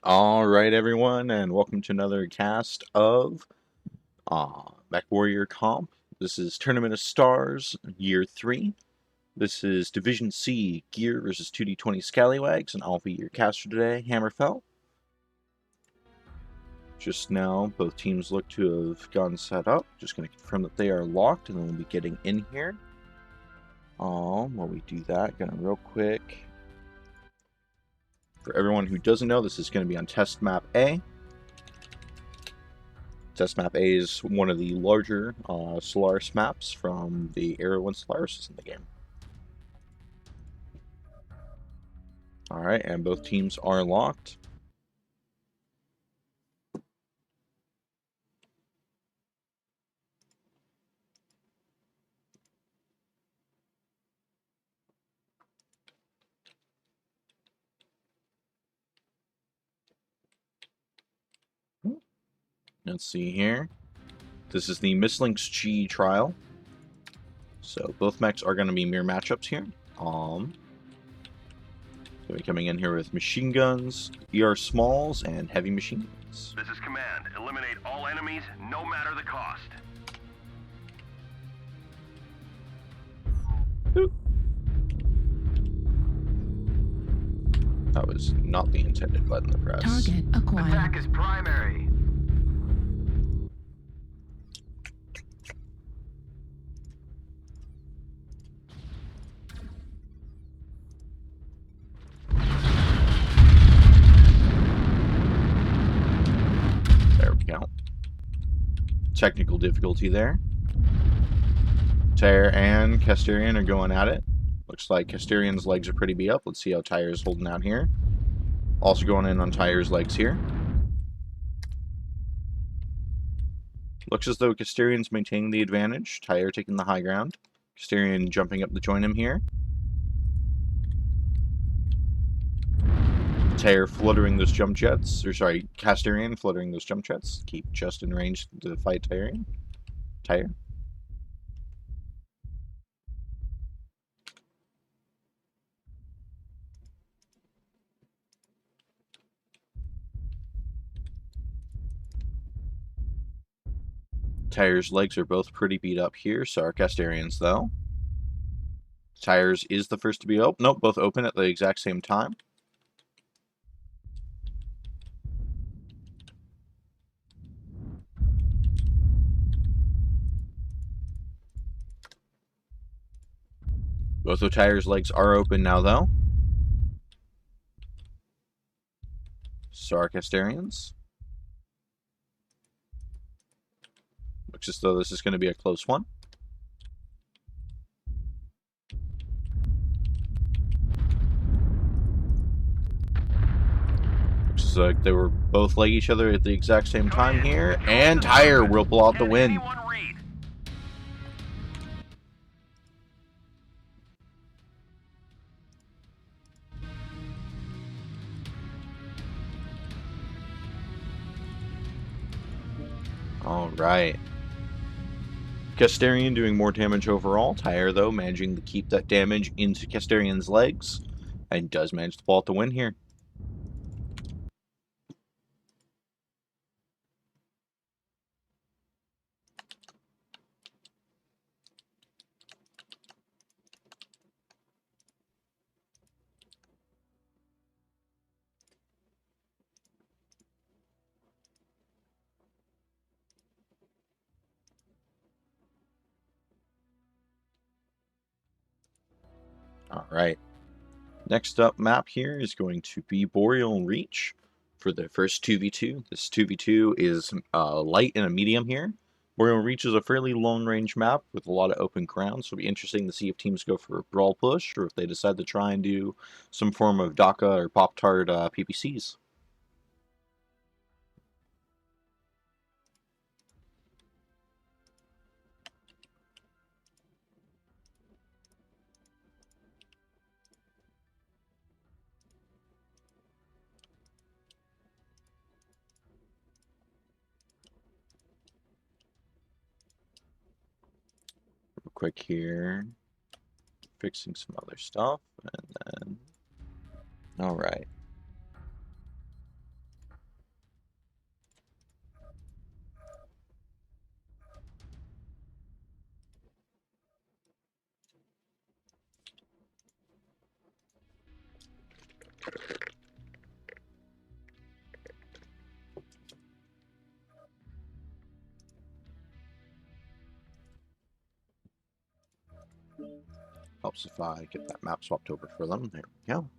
All right, everyone, and welcome to another cast of Mech Warrior Comp. This is Tournament of Stars, Year 3. This is Division C, Gear versus 2D20 Scallywags, and I'll be your caster today, Hammerfell. Just now, both teams look to have gotten set up. Just going to confirm that they are locked, and then we'll be getting in here. While we do that, gonna real quick. For everyone who doesn't know, this is going to be on Test Map A. Test Map A is one of the larger Solaris maps from the era when Solaris is in the game. Alright, and both teams are locked. Let's see here. This is the Mislinks G trial. So both mechs are going to be mirror matchups here. So we're coming in here with machine guns, ER smalls, and heavy machine guns. This is command. Eliminate all enemies, no matter the cost. Boop. That was not the intended button to press. Target acquired. Attack is primary. There we go. Technical difficulty there. Tyre and Casterian are going at it. Looks like Casterian's legs are pretty beat up. Let's see how Tyre's holding out here. Also going in on Tyre's legs here. Looks as though Casterian's maintaining the advantage. Tyre taking the high ground. Casterian jumping up to join him here. Tyre fluttering those jump jets. Or sorry, Casterian fluttering those jump jets. Keep just in range to fight Tyrian. Tyre. Tyre's legs are both pretty beat up here, so are Casterian's though. Tyre's is the first to be open. Nope, both open at the exact same time. Both of Tyre's legs are open now though. So are Casterian's. Looks as though this is going to be a close one. Looks like they were both leg each other at the exact same time here, and Tyre will pull out the win. Alright. Casterian doing more damage overall. Tyre, though, managing to keep that damage into Casterian's legs, and does manage to pull out the win here. Alright. Next up map here is going to be Boreal Reach for the first 2v2. This 2v2 is light and a medium here. Boreal Reach is a fairly long-range map with a lot of open ground, so it'll be interesting to see if teams go for a brawl push or if they decide to try and do some form of DACA or Pop-Tart PPCs. Real quick here. Fixing some other stuff, and then... Alright. Helps if I get that map swapped over for them. There we go.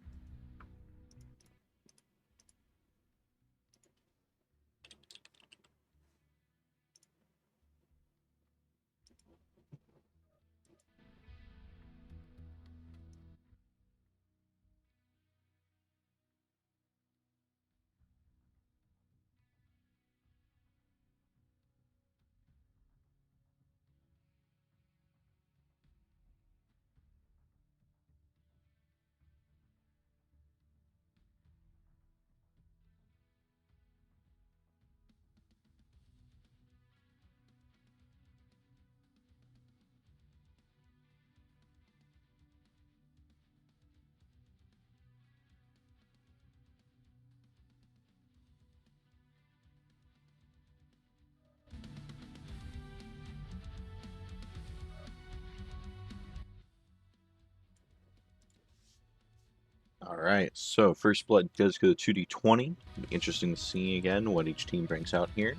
Alright, so first blood does go to 2d20. Interesting to see again what each team brings out here.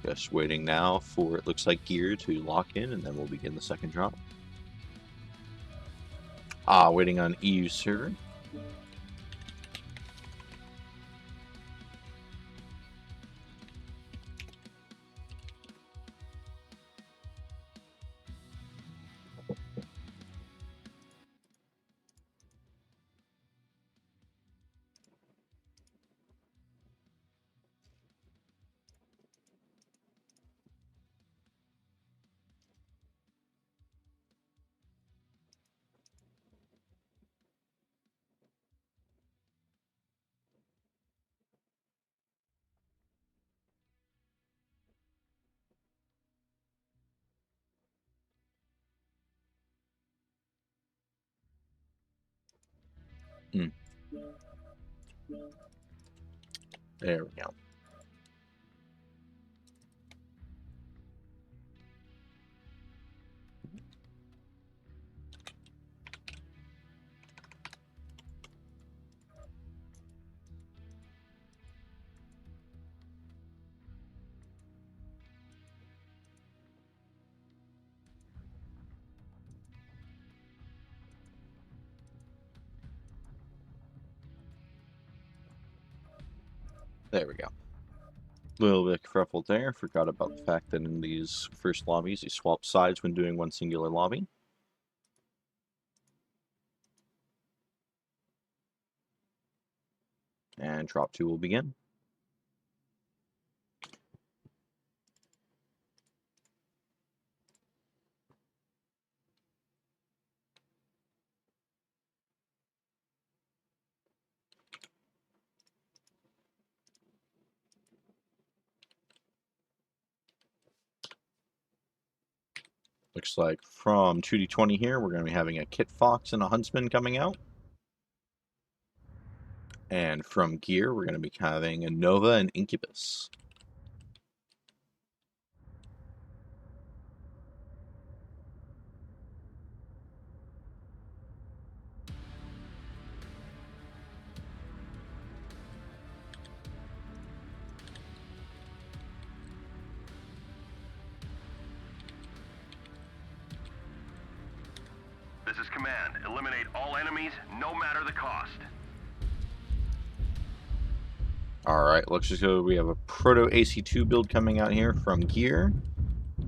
Just waiting now for, it looks like, gear to lock in, and then we'll begin the second drop. Waiting on EU server. There we go. There we go. Little bit kerfuffle there. Forgot about the fact that in these first lobbies, you swap sides when doing one singular lobby. And drop 2 will begin. Looks like from 2d20 here, we're going to be having a Kit Fox and a Huntsman coming out. And from gear, we're going to be having a Nova and Incubus. This is command. Eliminate all enemies, no matter the cost. Alright, looks as though we have a Proto AC2 build coming out here from gear.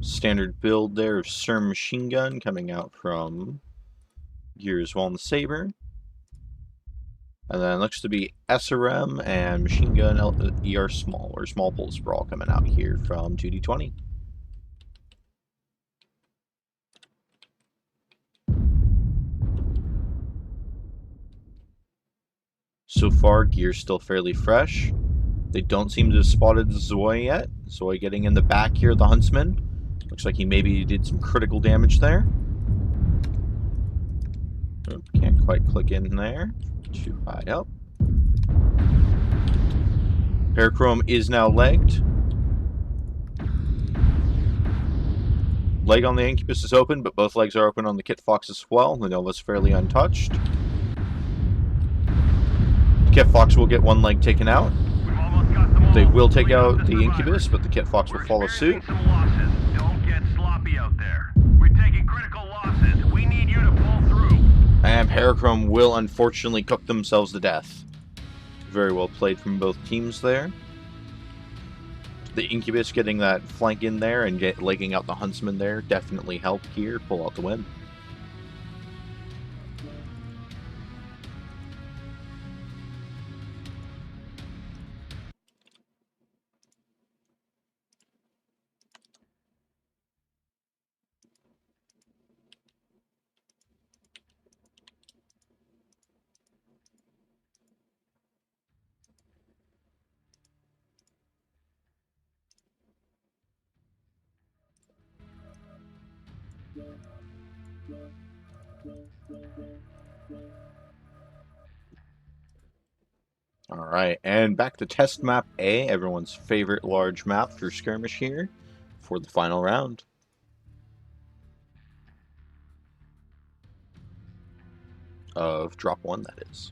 Standard build there of CERM machine gun coming out from gear as well in the Saber. And then looks to be SRM and machine gun ER small or small pulse sprawl coming out here from 2d20. So far, gear's still fairly fresh. They don't seem to have spotted Zoy yet. Zoy getting in the back here, the Huntsman. Looks like he maybe did some critical damage there. Oop, can't quite click in there. Too high up. Parachrome is now legged. Leg on the Incubus is open, but both legs are open on the Kit Fox as well. The Nova's fairly untouched. Kit Fox will get one leg taken out. We've almost got them They will take out the Incubus, but the Kit Fox will follow suit. Some losses. Don't get sloppy out there. We're taking critical losses. We need you to pull through. And Parachrome will unfortunately cook themselves to death. Very well played from both teams there. The Incubus getting that flank in there and legging out the Huntsman there definitely helped here pull out the win. Alright, and back to test map A, everyone's favorite large map for skirmish here for the final round. Of drop 1, that is.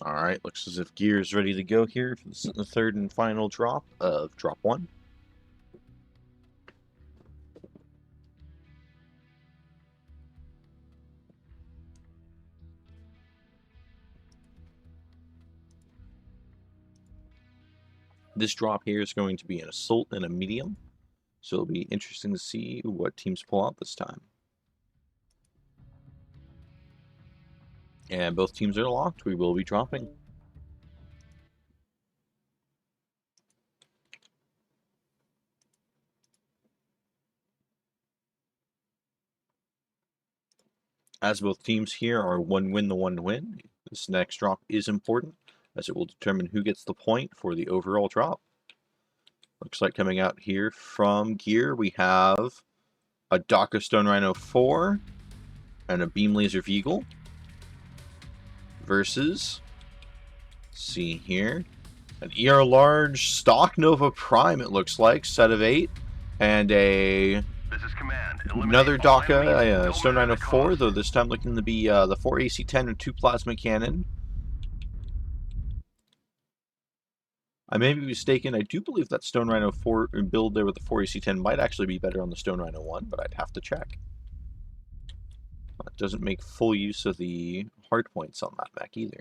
Alright, looks as if gear is ready to go here for the third and final drop of drop 1. This drop here is going to be an assault and a medium, so it'll be interesting to see what teams pull out this time. And both teams are locked. We will be dropping. As both teams here are one win to one win, this next drop is important as it will determine who gets the point for the overall drop. Looks like coming out here from gear, we have a Daka Stone Rhino 4 and a Beam Laser Veagle versus, see here, an ER Large Stock Nova Prime, it looks like, set of 8, and a another Daka Stone Rhino 4, though this time looking to be the 4 AC-10 and 2 Plasma Cannon. I may be mistaken, I do believe that Stone Rhino 4 build there with the 4 AC-10 might actually be better on the Stone Rhino 1, but I'd have to check. It doesn't make full use of the hard points on that mech either.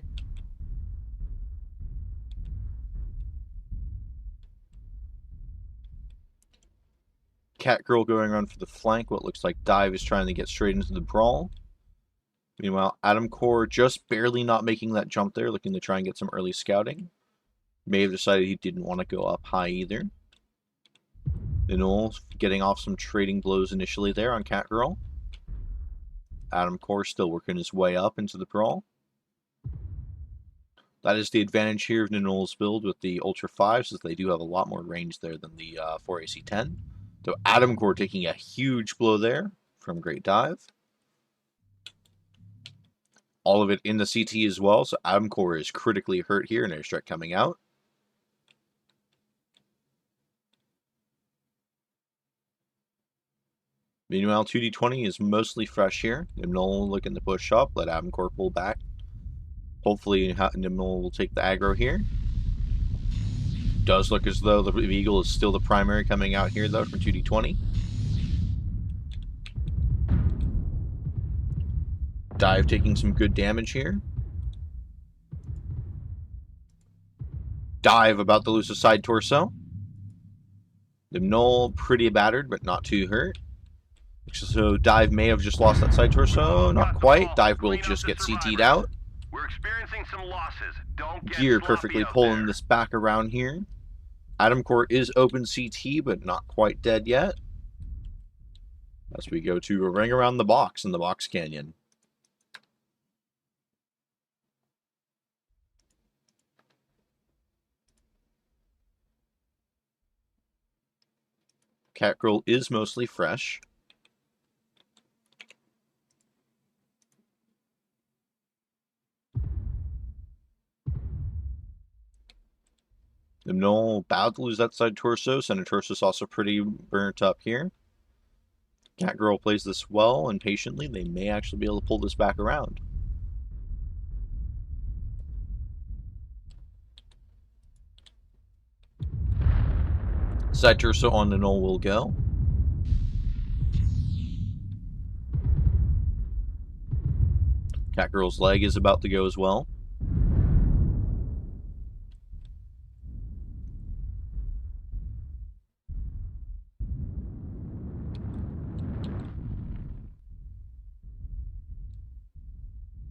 Catgirl going on for the flank. What looks like Dive is trying to get straight into the brawl. Meanwhile, Atom Core just barely not making that jump there, looking to try and get some early scouting. May have decided he didn't want to go up high either. Ninul getting off some trading blows initially there on Catgirl. Atom Core still working his way up into the brawl. That is the advantage here of Ninul's build with the Ultra 5s, as they do have a lot more range there than the 4 AC-10. So Atom Core taking a huge blow there from Great Dive. All of it in the CT as well, so Atom Core is critically hurt here, and airstrike coming out. Meanwhile, 2D20 is mostly fresh here. Nimnol looking to push up, let Atom Core pull back. Hopefully Nimnol will take the aggro here. Does look as though the Eagle is still the primary coming out here, though, from 2D20. Dive taking some good damage here. Dive about to lose a side torso. The Null pretty battered, but not too hurt. So Dive may have just lost that side torso. Not quite. Dive will just get CT'd out. We're experiencing some losses. Don't get Gear sloppy perfectly out pulling there. this back around here. Adam Core is open CT, but not quite dead yet. As we go to a ring around the box in the box canyon. Catgirl is mostly fresh. The Null about to lose that side torso. Center torso is also pretty burnt up here. Catgirl plays this well and patiently. They may actually be able to pull this back around. Side torso on the Null will go. Catgirl's leg is about to go as well.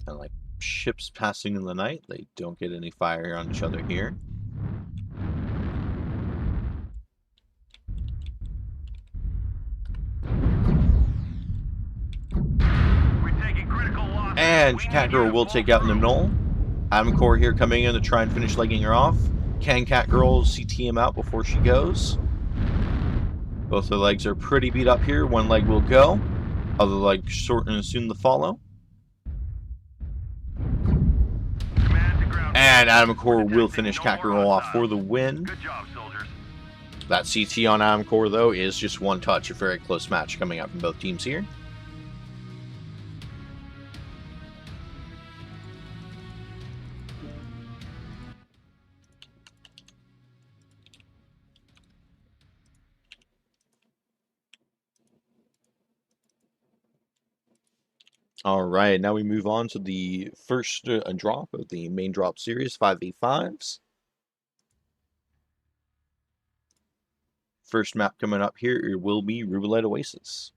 And like ships passing in the night, they don't get any fire on each other here. And Catgirl will take out the Null. Adam Core here coming in to try and finish legging her off. Can Catgirl CT him out before she goes? Both her legs are pretty beat up here. One leg will go. Other leg short and soon to follow. And Adam Core will finish Catgirl off for the win. Good job, soldiers. That CT on Adam Core, though, is just one touch. A very close match coming out from both teams here. All right, now we move on to the first drop of the main drop series, 5v5s. First map coming up here, it will be Roulette Oasis.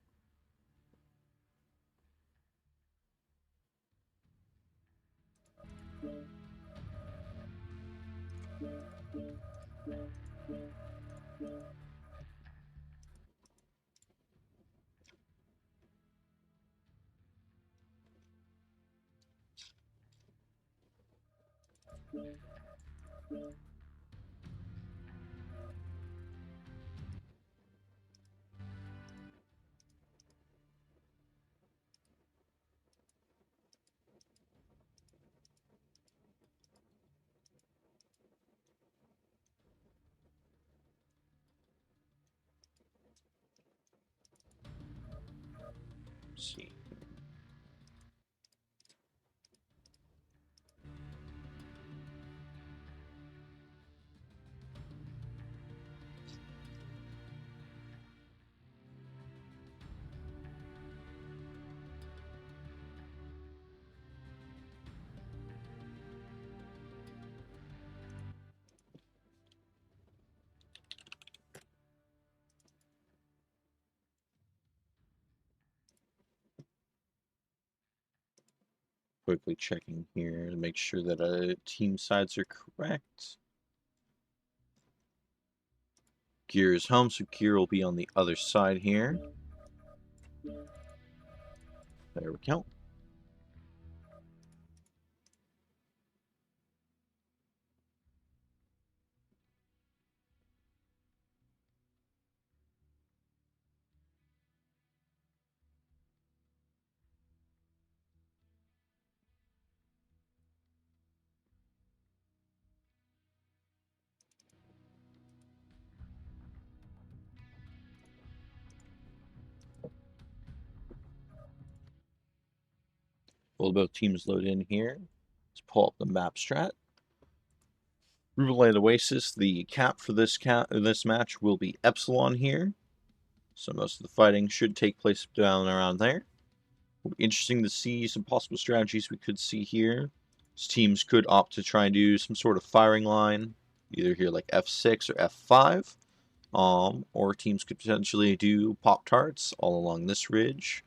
Let's see. Quickly checking here to make sure that team sides are correct. Gear is home, so Gear will be on the other side here. There we go. We'll both teams load in here. Let's pull up the map strat. Roulette Oasis, the cap for this match will be Epsilon here. So most of the fighting should take place down around there. Interesting to see some possible strategies we could see here. Teams could opt to try and do some sort of firing line, either here like F6 or F5. Or teams could potentially do Pop-Tarts all along this ridge,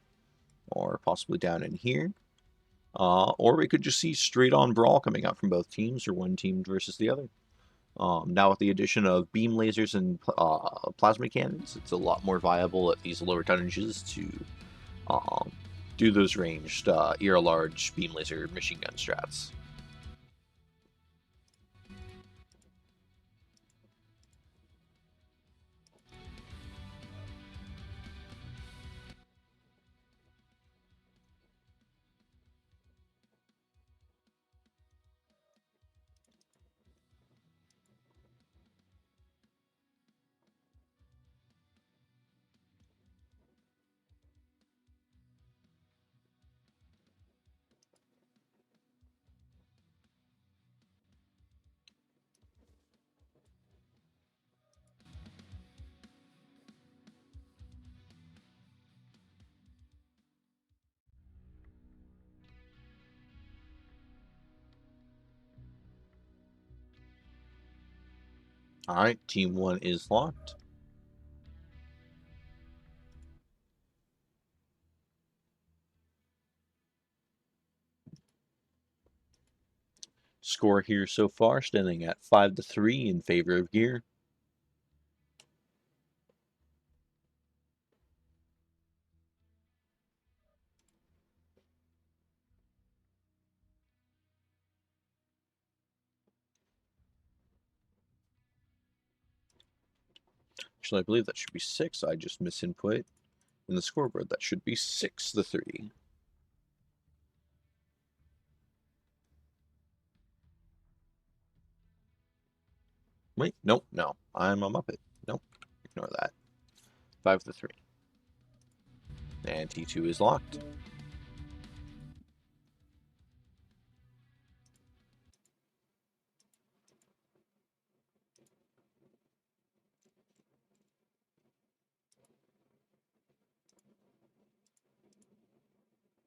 or possibly down in here. Or we could just see straight-on brawl coming out from both teams, or one team versus the other. Now with the addition of beam lasers and plasma cannons, it's a lot more viable at these lower tonnages to do those ranged ER-large beam laser machine gun strats. Alright, Team 1 is locked. Score here so far standing at 5-3 in favor of Gear. Actually, I believe that should be 6. I just misinput in the scoreboard. That should be 6-3. Wait, nope, no. I'm a Muppet. Nope, ignore that. 5-3. And T2 is locked.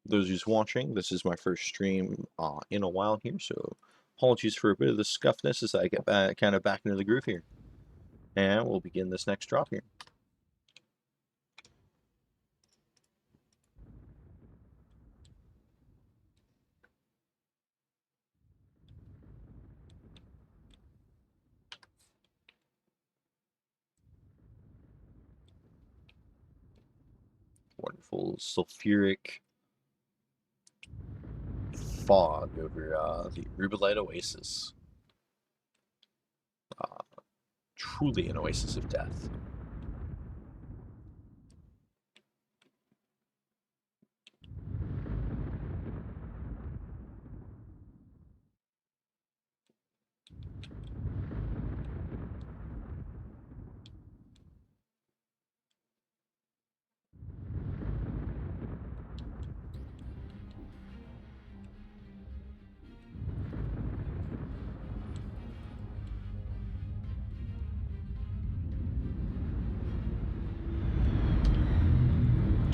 Those who's watching, this is my first stream in a while here, so apologies for a bit of the scuffness as I get kind of back into the groove here. And we'll begin this next drop here. Wonderful sulfuric fog over the Rubelite Oasis. Truly an oasis of death.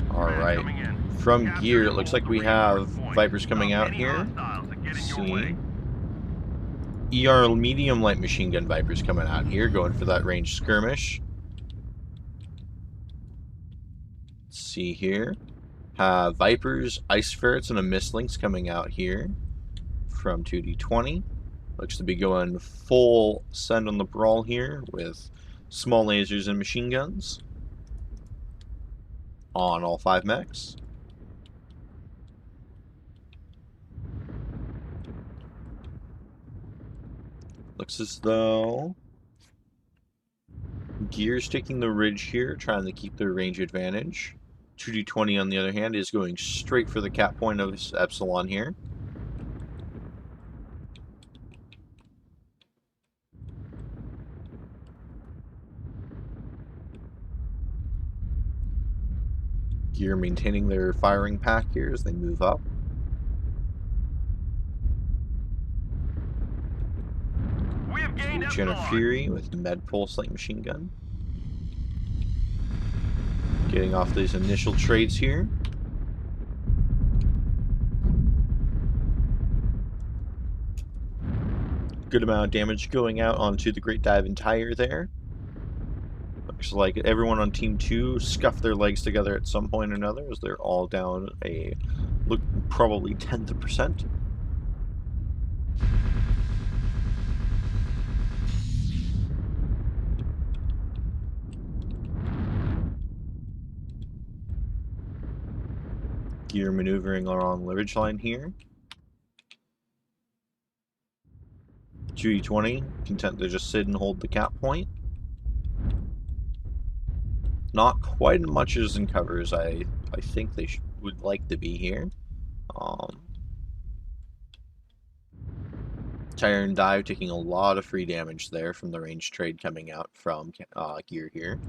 Alright, from Gear, it looks like we have Vipers coming out here. Let's see. ER medium light machine gun Vipers coming out here, going for that ranged skirmish. Let's see here. Vipers, Ice Ferrets, and a Mistlings coming out here from 2D20. Looks to be going full send on the brawl here with small lasers and machine guns on all 5 mechs. Looks as though Gear's taking the ridge here, trying to keep their range advantage. 2D20 on the other hand is going straight for the cap point of this Epsilon here. Gear maintaining their firing pack here as they move up. Jenna Fury with Med Pulse Light Machine Gun. Getting off these initial trades here. Good amount of damage going out onto the Great Dive and Tire there. Looks like everyone on Team 2 scuffed their legs together at some point or another, as they're all down a probably 10th of percent. Gear maneuvering along the ridgeline here. 2E20 content to just sit and hold the cap point. Not quite as much as in covers I think they would like to be here. Tire and Dive taking a lot of free damage there from the range trade coming out from Gear here.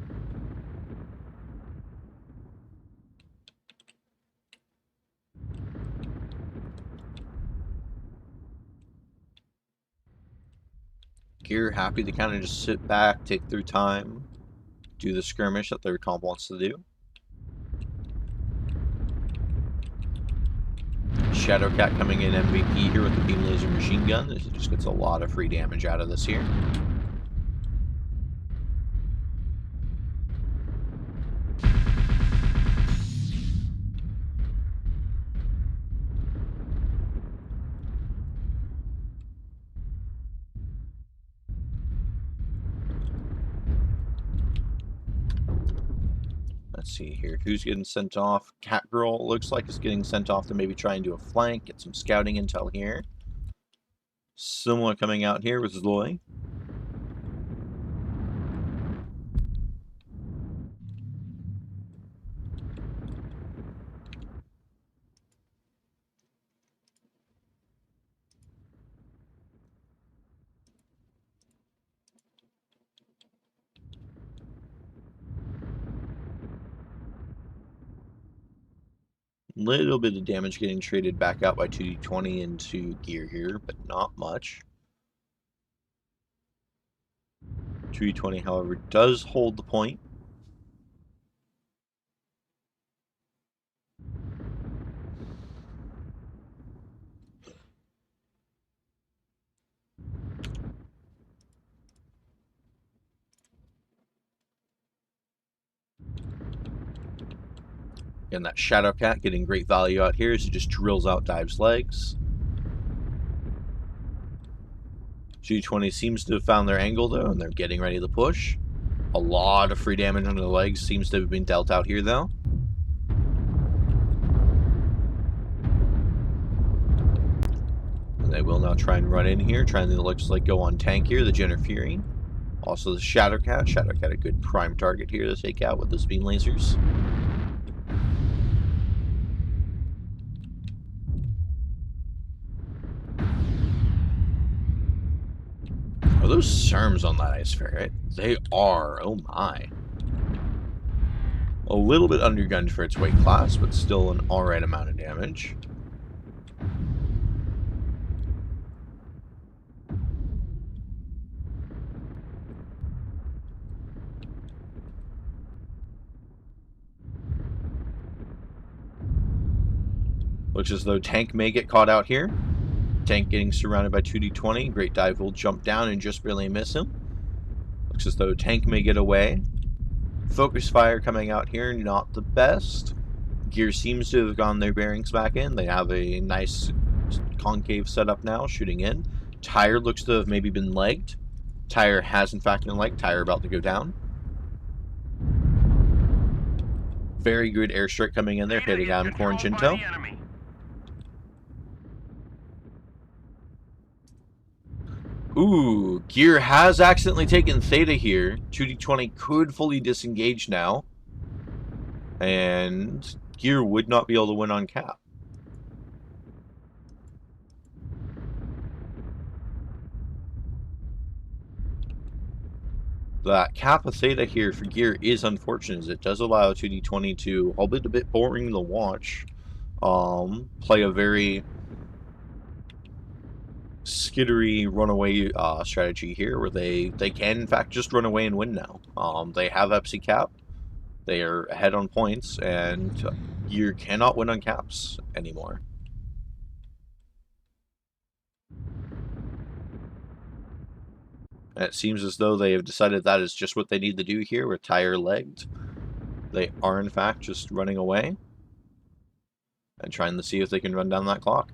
Gear happy to kind of just sit back, take their time, do the skirmish that their comp wants to do. Shadowcat coming in MVP here with the beam laser machine gun. It just gets a lot of free damage out of this here. Let's see here. Who's getting sent off? Catgirl looks like is getting sent off to maybe try and do a flank, get some scouting intel here. Similar coming out here with Zoe. Little bit of damage getting traded back out by 2D20 into Gear here, but not much. 2D20, however, does hold the point. And that Shadowcat getting great value out here as he just drills out Dive's legs. G20 seems to have found their angle though, and they're getting ready to push. A lot of free damage on the legs seems to have been dealt out here though. And they will now try and run in here, trying to, looks like, go on tank here, the Jenner Fury. Also the Shadowcat. Shadowcat a good prime target here to take out with those beam lasers. Are those SERMs on that Ice Ferret? They are. Oh my. A little bit undergunned for its weight class, but still an alright amount of damage. Looks as though Tank may get caught out here. Tank getting surrounded by 2D20. Great Dive will jump down and just barely miss him. Looks as though Tank may get away. Focus fire coming out here, not the best. Gear seems to have gone their bearings back in. They have a nice concave setup now, shooting in. Tire looks to have maybe been legged. Tire has in fact been legged. Tire about to go down. Very good airstrike coming in there, hitting Adam Coringinto. Ooh, Gear has accidentally taken Theta here. 2D20 could fully disengage now. And Gear would not be able to win on cap. That cap of Theta here for Gear is unfortunate, as it does allow 2D20 to, albeit a bit boring to watch, play a very skittery runaway strategy here, where they can in fact just run away and win now. They have Epsi cap, they are ahead on points, and Gear cannot win on caps anymore. And it seems as though they have decided that is just what they need to do here with tire-legged. They are, in fact, just running away and trying to see if they can run down that clock.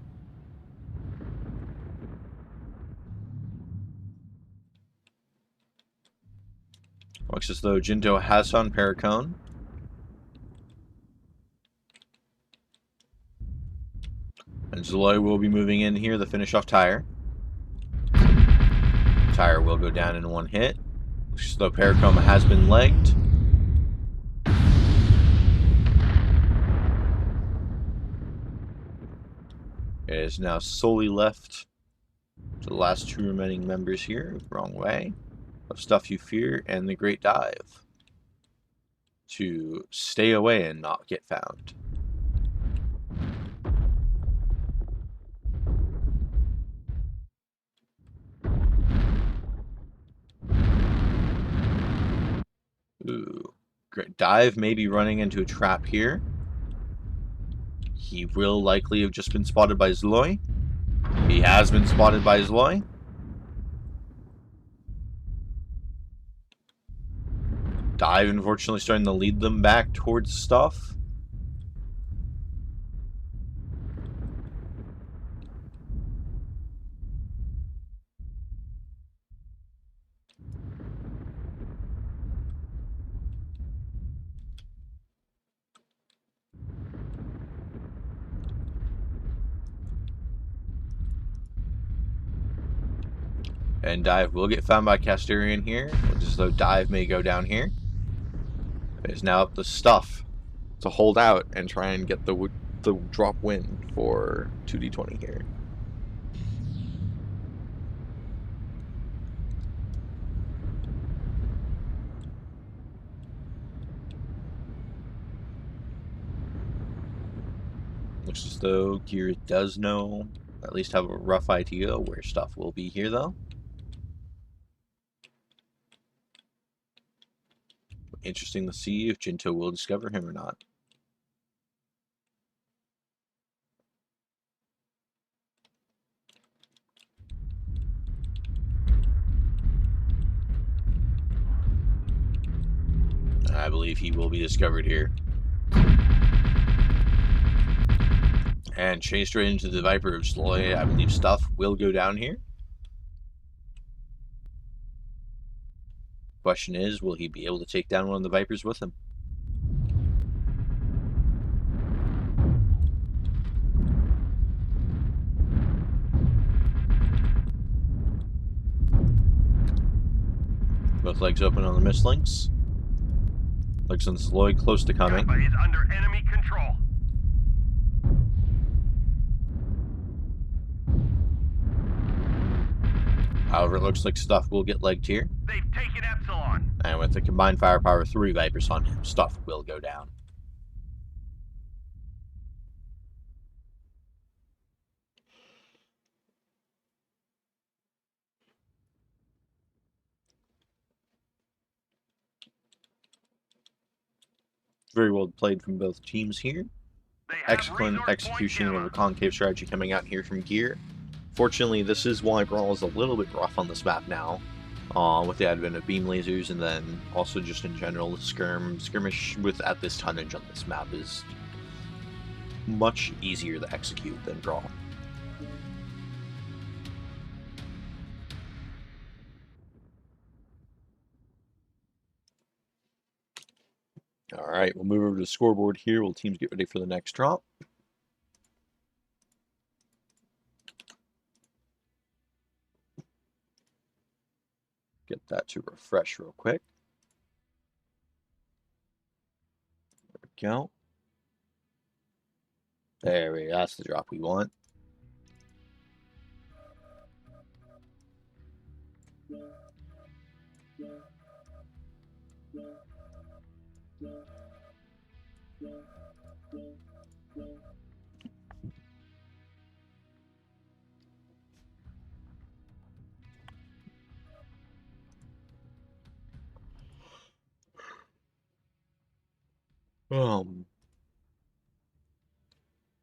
Looks as though Jinto has found Paracone. And Zaloy will be moving in here to finish off Tire. Tire will go down in one hit. Looks as though Paracone has been legged. It is now solely left to the last two remaining members here, wrong way, of Stuff You Fear and the Great Dive, to stay away and not get found. Ooh. Great Dive may be running into a trap here. He will likely have just been spotted by Zloy. He has been spotted by Zloy. Dive, unfortunately, starting to lead them back towards Stuff. And Dive will get found by Casterian here. Looks as though Dive may go down here. It is now up to Stuff to hold out and try and get the drop win for 2d20 here. Looks as though Gear does know, at least have a rough idea where Stuff will be here, though. Interesting to see if Jinto will discover him or not. I believe he will be discovered here. And chased right into the Viper of Zloy. I believe Stuff will go down here. Question is, will he be able to take down one of the Vipers with him? Both legs open on the Mistlinks. Looks on Zloy close to coming. Kappa is under enemy control. However, it looks like Stuff will get legged here. They've taken Epsilon. And with the combined firepower of 3 Vipers on him, Stuff will go down. Very well played from both teams here. They have Excellent resource execution point of a Gamma. concave strategy coming out here from Gear. Fortunately, this is why Brawl is a little bit rough on this map now, with the advent of beam lasers, and then also just in general, the skirmish with at this tonnage on this map is much easier to execute than Brawl. Alright, we'll move over to the scoreboard here while teams get ready for the next drop. Get that to refresh real quick. There we go. There we go. That's the drop we want.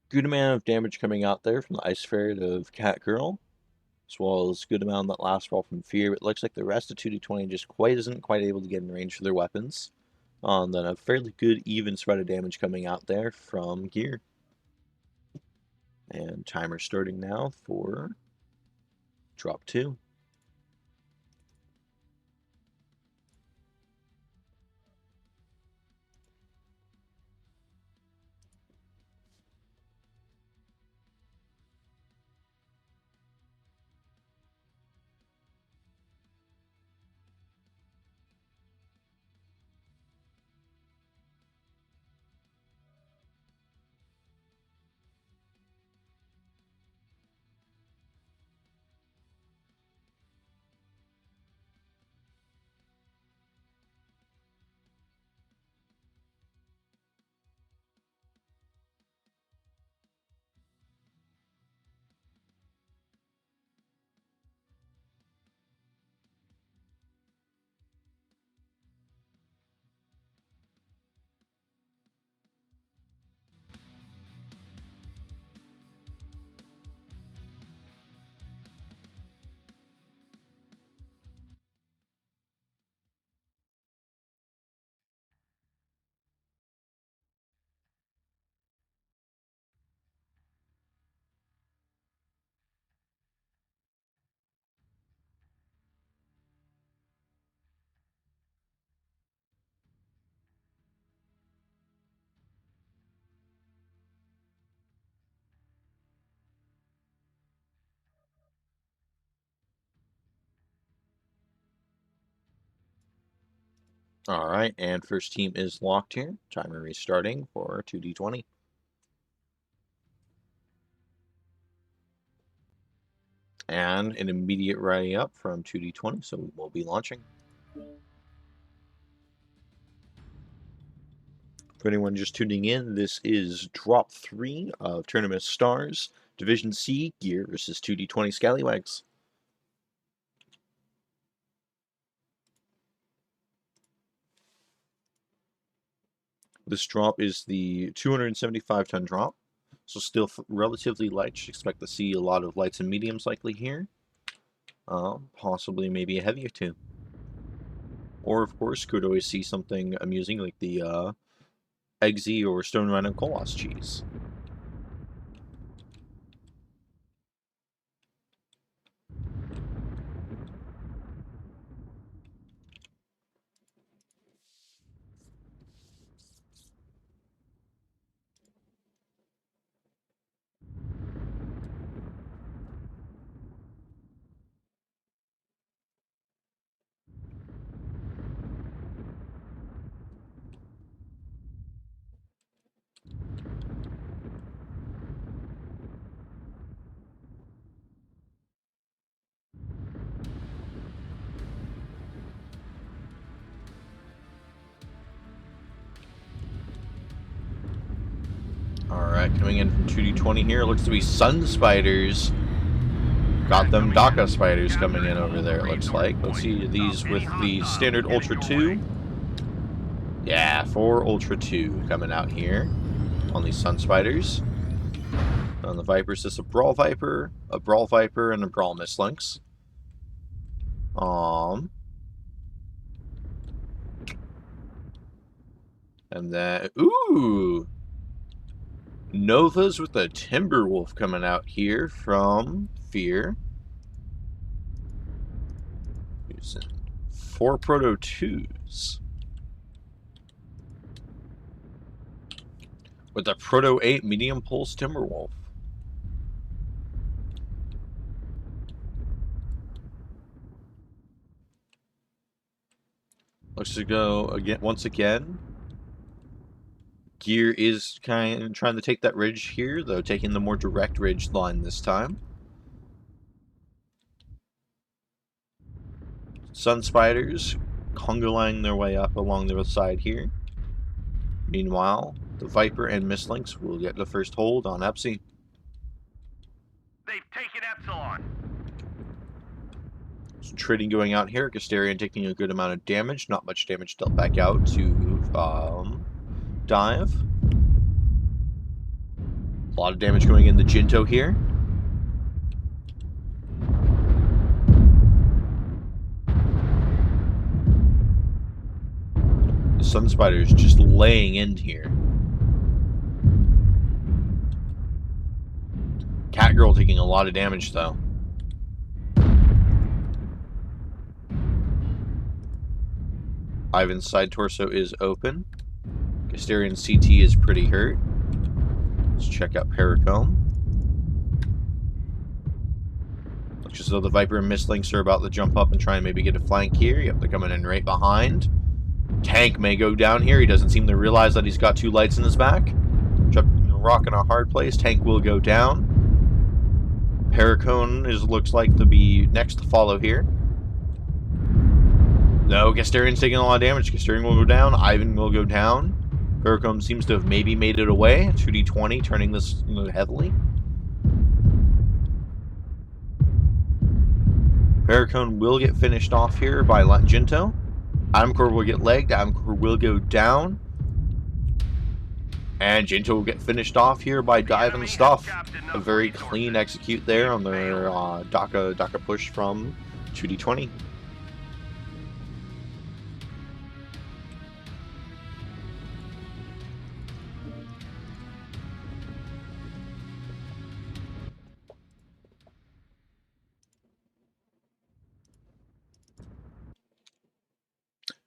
Good amount of damage coming out there from the Ice Ferret of Cat Girl. as well as a good amount of that last roll from Fear. But it looks like the rest of 2d20 just isn't quite able to get in range for their weapons. Then a fairly good even spread of damage coming out there from Gear. And timer starting now for drop 2. Alright, and first team is locked here. Timer restarting for 2d20. And an immediate ready up from 2d20, so we will be launching. For anyone just tuning in, this is drop 3 of Tournament Stars, Division C, Gear versus 2d20 Scallywags. This drop is the 275-ton drop, so still relatively light. Should expect to see a lot of lights and mediums likely here. Possibly maybe a heavy or two. Or, of course, could always see something amusing like the Eggsy or Stone Rhino Kolos cheese. Alright, coming in from 2d20 here, looks to be Sun Spiders. Got them Daka Spiders coming in over there, it looks like. Let's see these with the standard Ultra 2. Yeah, 4 Ultra 2 coming out here on these Sun Spiders. On the Vipers, just a Brawl Viper, and a Brawl Mistlynx. And then, ooh! Novas with a Timberwolf coming out here from Fear. Using 4 Proto 2s. With a Proto 8 Medium Pulse Timberwolf. Looks to go again once again. Gear is kind of trying to take that ridge here, though taking the more direct ridge line this time. Sun Spiders conga lining their way up along the side here. Meanwhile, the Viper and Mistlynx will get the first hold on Epsy. They've taken Epsilon. Some trading going out here. Gastarian taking a good amount of damage. Not much damage dealt back out to Dive. A lot of damage going in the Jinto here. Sun Spider's just laying in here. Catgirl taking a lot of damage, though. Ivan's side torso is open. Gasterian CT is pretty hurt. Let's check out Paracomb. Looks as though the Viper and Mistlinks are about to jump up and try and maybe get a flank here. Yep, they're coming in right behind. Tank may go down here. He doesn't seem to realize that he's got 2 lights in his back. Rock in a hard place. Tank will go down. Paracone looks like to be next to follow here. No, Gasterian's taking a lot of damage. Gasterian will go down. Ivan will go down. Paracone seems to have maybe made it away. 2d20, turning this heavily. Paracone will get finished off here by Jinto. Adamcore will get legged. Adamcore will go down. And Jinto will get finished off here by Dive and Stuff. A very clean execute there on their DACA push from 2d20.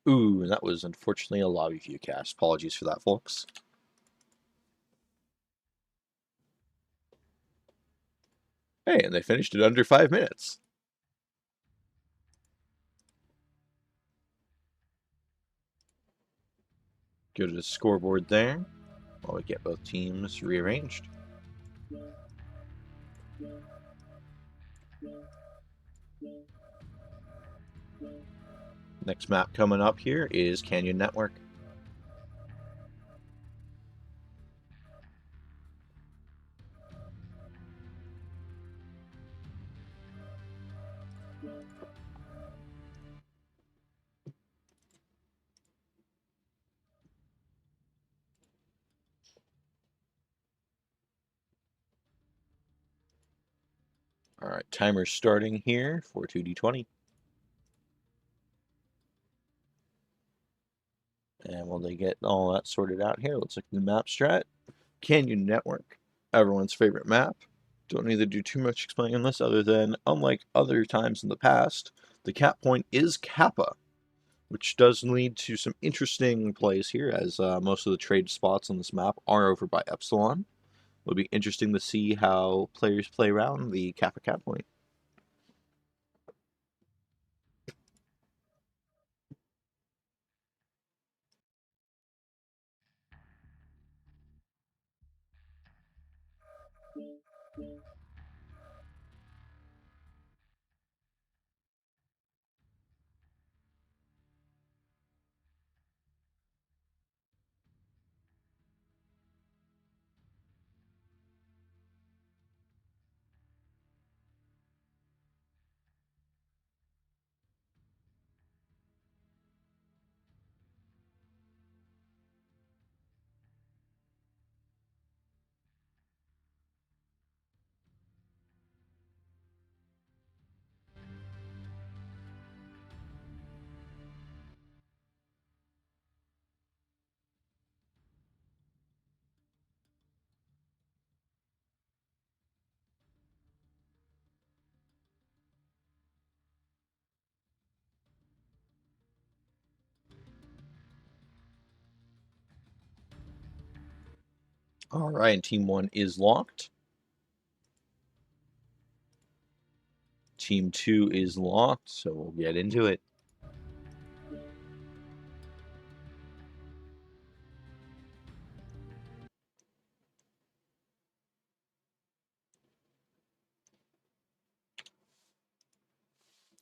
Ooh, and that was unfortunately a lobby view cast. Apologies for that, folks. Hey, and they finished it under 5 minutes. Go to the scoreboard there while we get both teams rearranged. Next map coming up here is Canyon Network. Alright, timer's starting here for 2d20. And while they get all that sorted out here, let's look at the map strat. Canyon Network, everyone's favorite map. Don't need to do too much explaining on this other than, unlike other times in the past, the cap point is Kappa, which does lead to some interesting plays here, as most of the trade spots on this map are over by Epsilon. It'll be interesting to see how players play around the Kappa cap point. Alright, Team 1 is locked. Team 2 is locked, so we'll get into it.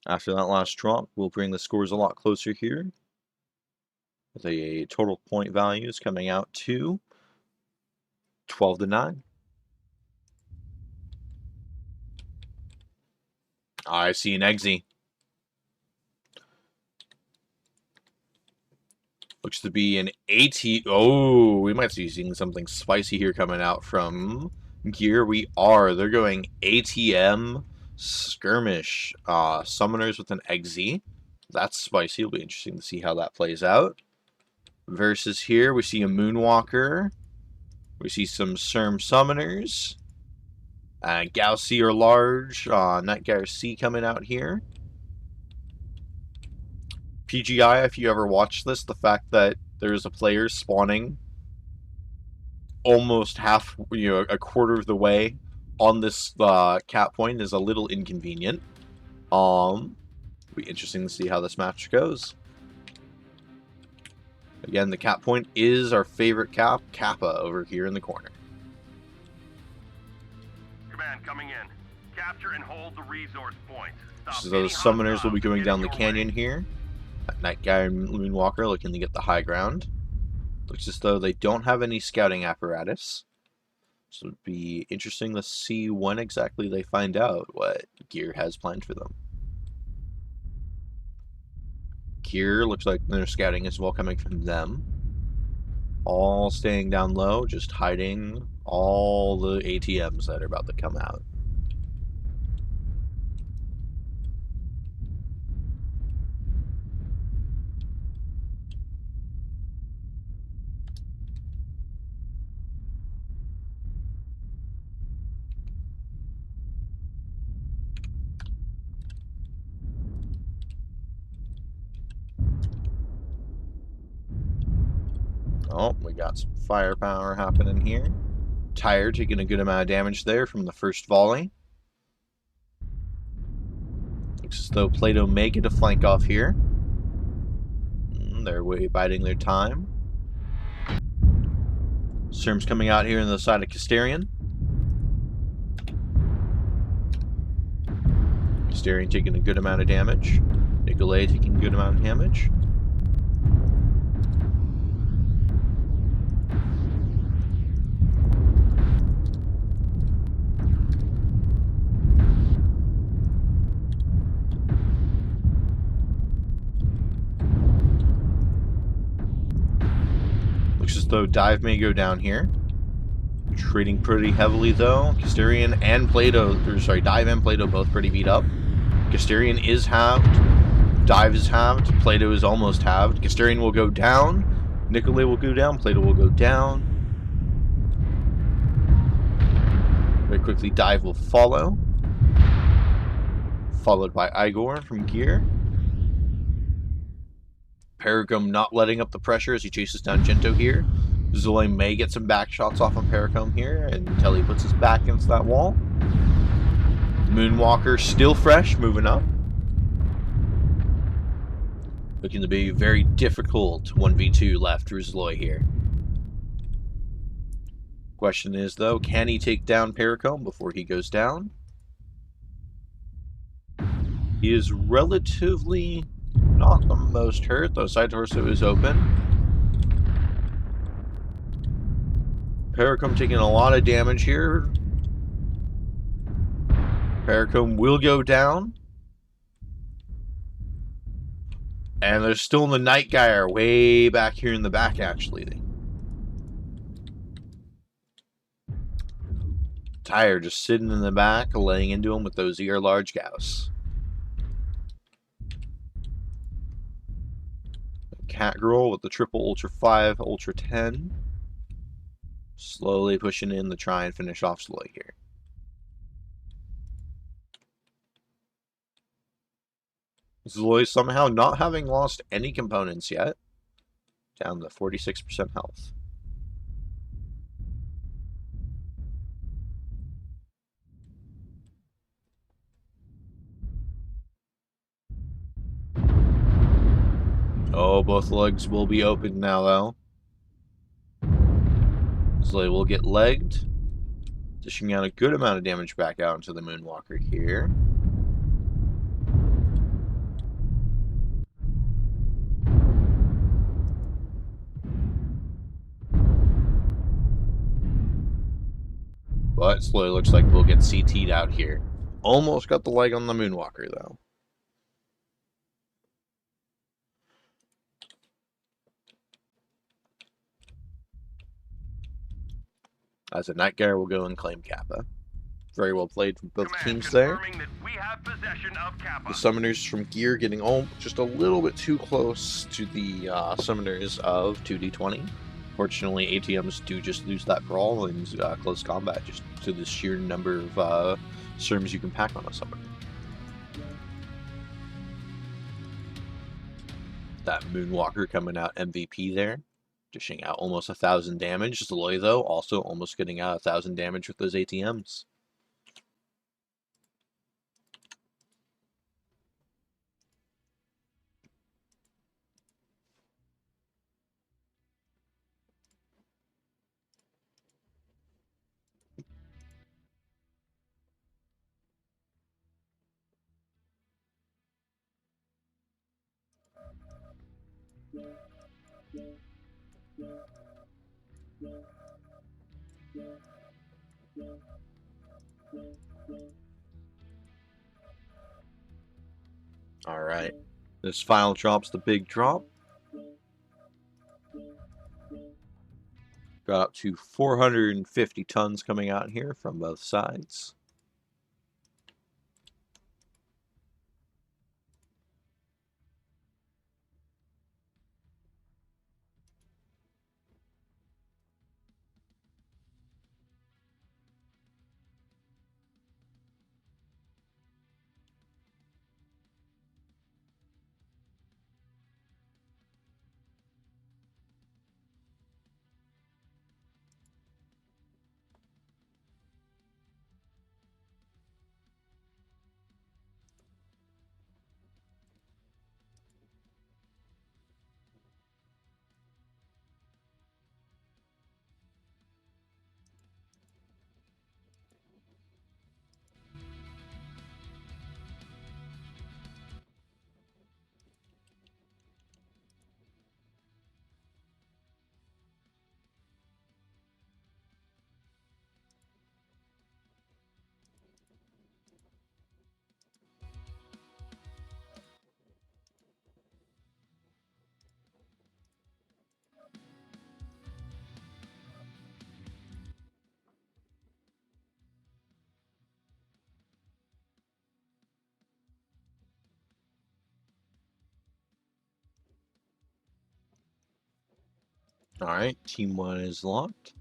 After that last drop, we'll bring the scores a lot closer here. The total point values coming out to 12-9. I see an Eggsy. Looks to be an AT. Oh, we might be seeing something spicy here coming out from Gear. We are. They're going ATM Skirmish. Summoners with an Eggsy. That's spicy. It'll be interesting to see how that plays out. Versus here, we see a Moonwalker. We see some Serm Summoners. Gaussy or Large. Nightgyre C coming out here. PGI, if you ever watched this, the fact that there's a player spawning almost half, a quarter of the way on this cap point is a little inconvenient. It'll be interesting to see how this match goes. Again, the cap point is our favorite cap, Kappa, over here in the corner. Command coming in. Capture and hold the resource points. Stop So those any summoners will be hostiles going down the getting your canyon way. here. Nightgyre and Moonwalker looking to get the high ground. Looks as though they don't have any scouting apparatus. So it'd be interesting to see when exactly they find out what Gear has planned for them. Gear looks like their scouting is well coming from them. All staying down low, just hiding all the ATMs that are about to come out. Oh, we got some firepower happening here. Tire taking a good amount of damage there from the first volley. Looks as though Plato may get a flank off here. They're biding their time. Serm's coming out here on the side of Casterian. Casterian taking a good amount of damage. Nicolay taking a good amount of damage. Looks as though Dive may go down here. Trading pretty heavily though. Casterian and Plato, Dive and Plato both pretty beat up. Casterian is halved. Dive is halved. Plato is almost halved. Casterian will go down. Nicolay will go down. Plato will go down. Very quickly, Dive will follow. Followed by Igor from Gear. Paracombe not letting up the pressure as he chases down Gento here. Zoe may get some back shots off on Paracombe here until he puts his back against that wall. Moonwalker still fresh, moving up. Looking to be very difficult 1v2 left for Zloy here. Question is, though, can he take down Paracombe before he goes down? He is relatively not the most hurt, though side torso is open. Paracombe taking a lot of damage here. Paracombe will go down. And there's still the Nightgyre way back here in the back, actually. Tire just sitting in the back, laying into him with those ER large Gauss. Catgirl with the triple Ultra 5, Ultra 10. Slowly pushing in to try and finish off Sloy here. Zloy somehow not having lost any components yet. Down to 46% health. Oh, both legs will be open now, though. Zloy will get legged. Dishing out a good amount of damage back out into the Moonwalker here. But Sloy looks like we'll get CT'd out here. Almost got the leg on the Moonwalker, though. As a Nightgyre will go and claim Kappa. Very well played from both Command teams there. confirming that we have possession of Kappa. The summoners from Gear getting just a little bit too close to the summoners of 2D20. Fortunately, ATMs do just lose that brawl in close combat, just to the sheer number of serms you can pack on a summoner. That Moonwalker coming out MVP there, dishing out almost 1,000 damage. Zloy, though, also almost getting out 1,000 damage with those ATMs. Alright, this final drop's the big drop. Got up to 450 tons coming out here from both sides. Alright, Team 1 is locked.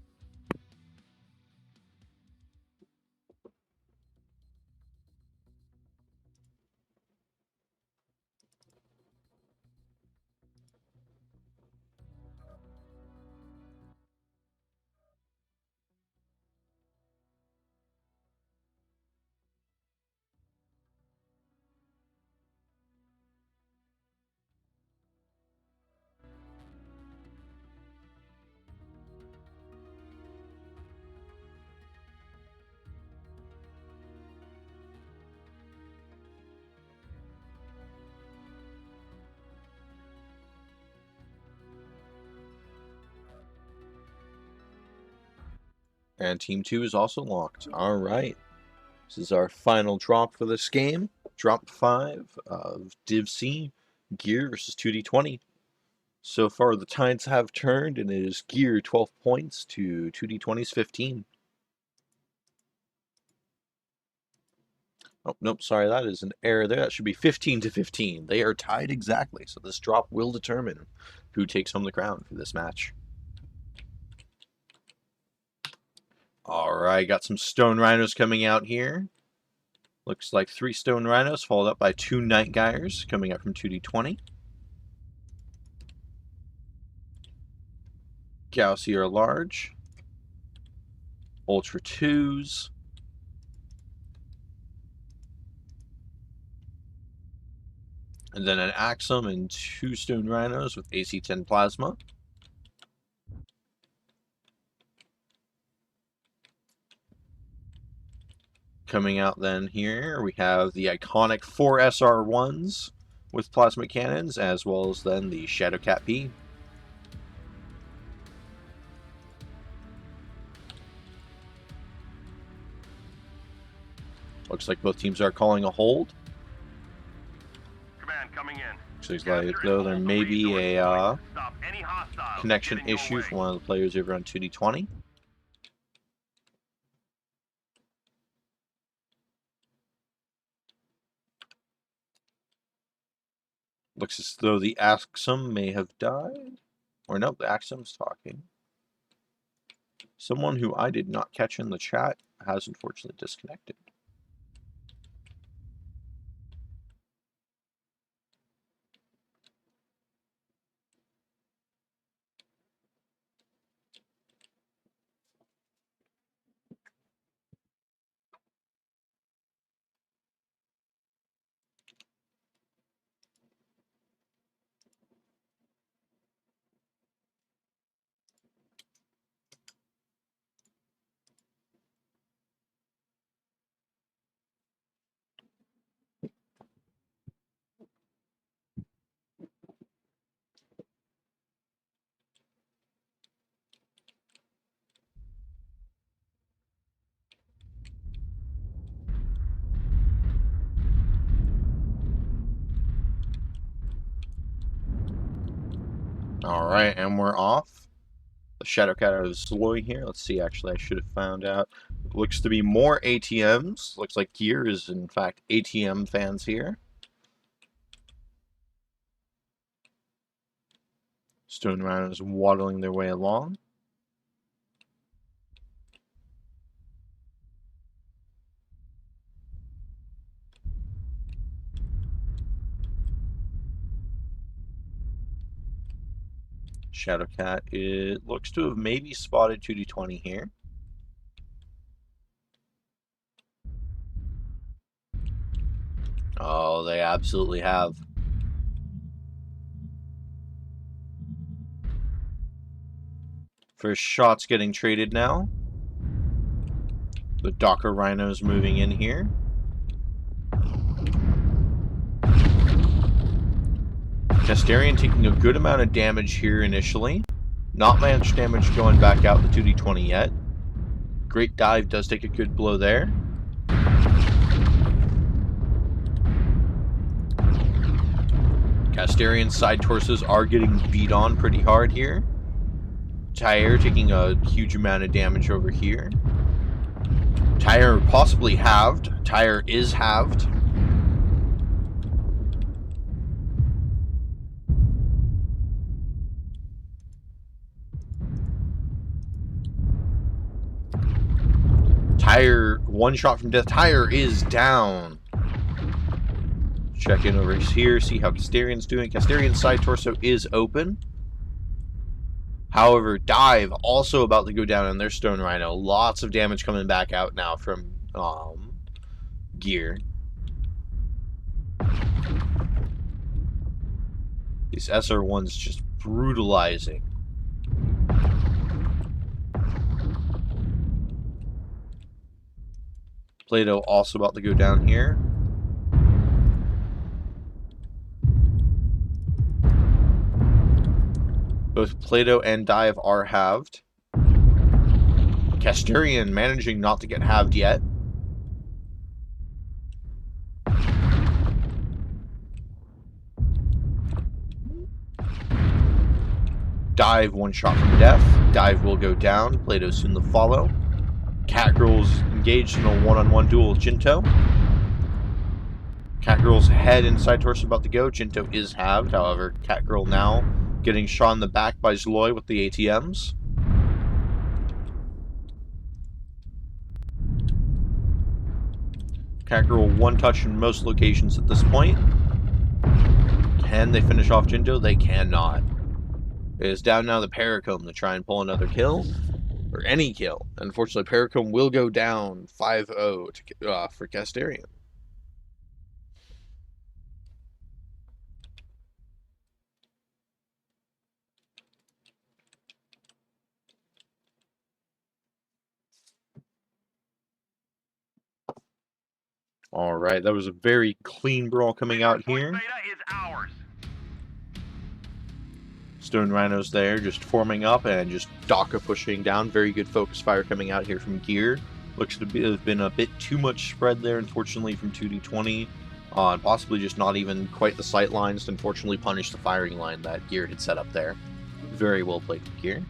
And Team 2 is also locked. Alright. This is our final drop for this game. Drop 5 of Div C, Gear versus 2D20. So far, the tides have turned, and it is Gear 12 points to 2D20's 15. Oh, nope, sorry, that is an error there. That should be 15 to 15. They are tied exactly, so this drop will determine who takes home the crown for this match. Alright, got some Stone Rhinos coming out here. Looks like 3 Stone Rhinos, followed up by 2 Night Gyres coming up from 2D20. Gaussier Large. Ultra 2s. And then an Axum and 2 Stone Rhinos with AC-10 Plasma. Coming out then here, we have the iconic 4 SR1s with plasma cannons, as well as then the Shadowcat P. Looks like both teams are calling a hold. Command coming in. Looks like though there may be a connection issue for one of the players over on 2D20. Looks as though the Axum may have died. Or no, the Axum's talking. Someone who I did not catch in the chat has unfortunately disconnected. Alright, and we're off. The Shadow Cat is slow here. Let's see, actually, I should have found out. Looks to be more ATMs. Looks like Gear is, in fact, ATM fans here. Stone Rhinos waddling their way along. Shadowcat, it looks to have maybe spotted 2D20 here. Oh, they absolutely have. First shots getting traded now. The Docker Rhinos moving in here. Casterian taking a good amount of damage here initially. Not much damage going back out the 2D20 yet. Great Dive does take a good blow there. Casterian's side torsos are getting beat on pretty hard here. Tyre taking a huge amount of damage over here. Tyre possibly halved. Tyre is halved. Tyre, one shot from death. Tyre is down. Check in over here, see how Casterian's doing. Casterian's side torso is open. However, Dive also about to go down on their Stone Rhino. Lots of damage coming back out now from Gear. These SR1s just brutalizing. Plato also about to go down here. Both Plato and Dive are halved. Casterian managing not to get halved yet. Dive, one shot from death. Dive will go down. Plato soon to follow. Catgirl's engaged in a one-on-one duel with Jinto. Catgirl's head and side torso about to go. Jinto is halved. However, Catgirl now getting shot in the back by Zloy with the ATMs. Catgirl one touch in most locations at this point. Can they finish off Jinto? They cannot. It is down now to Paracombe to try and pull another kill. Or any kill. Unfortunately, Paracombe will go down 5-0 for Casterian. Alright, that was a very clean brawl coming out here. Beta is ours. Stone Rhinos there, just forming up and just Daka pushing down. Very good focus fire coming out here from Gear. Looks to have been a bit too much spread there, unfortunately, from 2D20. And possibly just not even quite the sight lines to unfortunately punish the firing line that Gear had set up there. Very well played from Gear.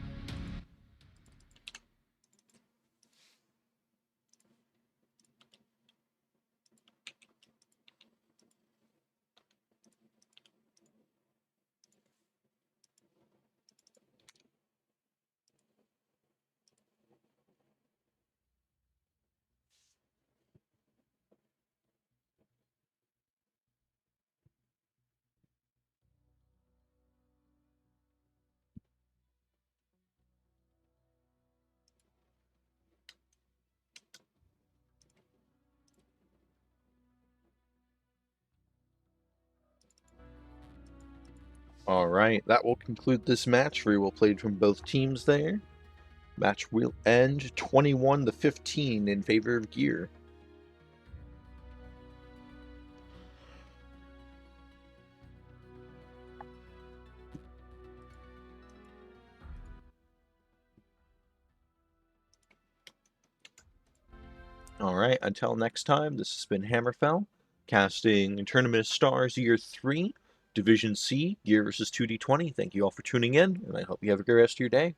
All right, that will conclude this match. Very well played from both teams there. Match will end 21-15 in favor of Gear. All right, until next time, this has been Hammerfell, casting Tournament of Stars Year 3, Division C, Gear vs. 2D20. Thank you all for tuning in, and I hope you have a great rest of your day.